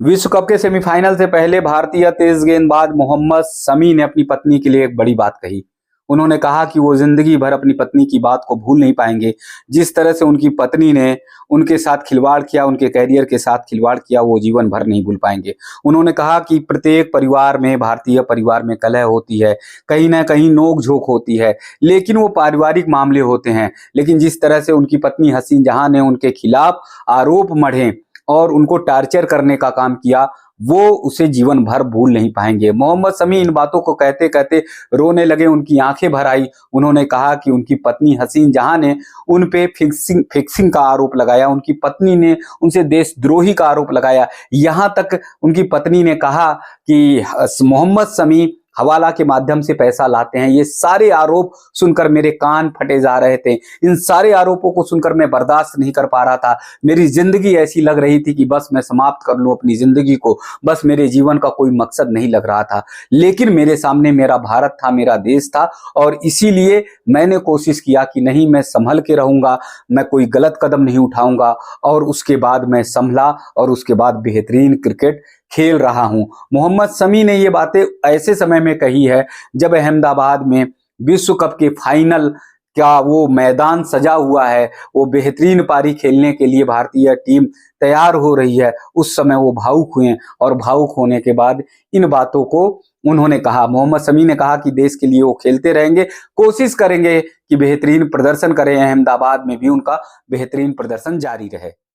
विश्व कप के सेमीफाइनल से पहले भारतीय तेज गेंदबाज मोहम्मद शमी ने अपनी पत्नी के लिए एक बड़ी बात कही। उन्होंने कहा कि वो जिंदगी भर अपनी पत्नी की बात को भूल नहीं पाएंगे। जिस तरह से उनकी पत्नी ने उनके साथ खिलवाड़ किया, उनके कैरियर के साथ खिलवाड़ किया, वो जीवन भर नहीं भूल पाएंगे। उन्होंने कहा कि प्रत्येक परिवार में, भारतीय परिवार में कलह होती है, कहीं ना कहीं नोक झोंक होती है, लेकिन वो पारिवारिक मामले होते हैं। लेकिन जिस तरह से उनकी पत्नी हसीन जहां ने उनके खिलाफ आरोप मढ़े और उनको टार्चर करने का काम किया, वो उसे जीवन भर भूल नहीं पाएंगे। मोहम्मद शमी इन बातों को कहते कहते रोने लगे, उनकी आंखें भर आई। उन्होंने कहा कि उनकी पत्नी हसीन जहां ने उन पे फिक्सिंग का आरोप लगाया, उनकी पत्नी ने उनसे देशद्रोही का आरोप लगाया। यहां तक उनकी पत्नी ने कहा कि मोहम्मद शमी हवाला के माध्यम से पैसा लाते हैं। ये सारे आरोप सुनकर मेरे कान फटे जा रहे थे। इन सारे आरोपों को सुनकर मैं बर्दाश्त नहीं कर पा रहा था। मेरी जिंदगी ऐसी लग रही थी कि बस मैं समाप्त कर लूं अपनी जिंदगी को, बस मेरे जीवन का कोई मकसद नहीं लग रहा था। लेकिन मेरे सामने मेरा भारत था, मेरा देश था, और इसीलिए मैंने कोशिश किया कि नहीं, मैं संभल के रहूंगा, मैं कोई गलत कदम नहीं उठाऊंगा। और उसके बाद मैं संभला और उसके बाद बेहतरीन क्रिकेट खेल रहा हूं। मोहम्मद शमी ने ये बातें ऐसे समय में कही है जब अहमदाबाद में विश्व कप के फाइनल का वो मैदान सजा हुआ है, वो बेहतरीन पारी खेलने के लिए भारतीय टीम तैयार हो रही है। उस समय वो भावुक हुए और भावुक होने के बाद इन बातों को उन्होंने कहा। मोहम्मद शमी ने कहा कि देश के लिए वो खेलते रहेंगे, कोशिश करेंगे कि बेहतरीन प्रदर्शन करें, अहमदाबाद में भी उनका बेहतरीन प्रदर्शन जारी रहे।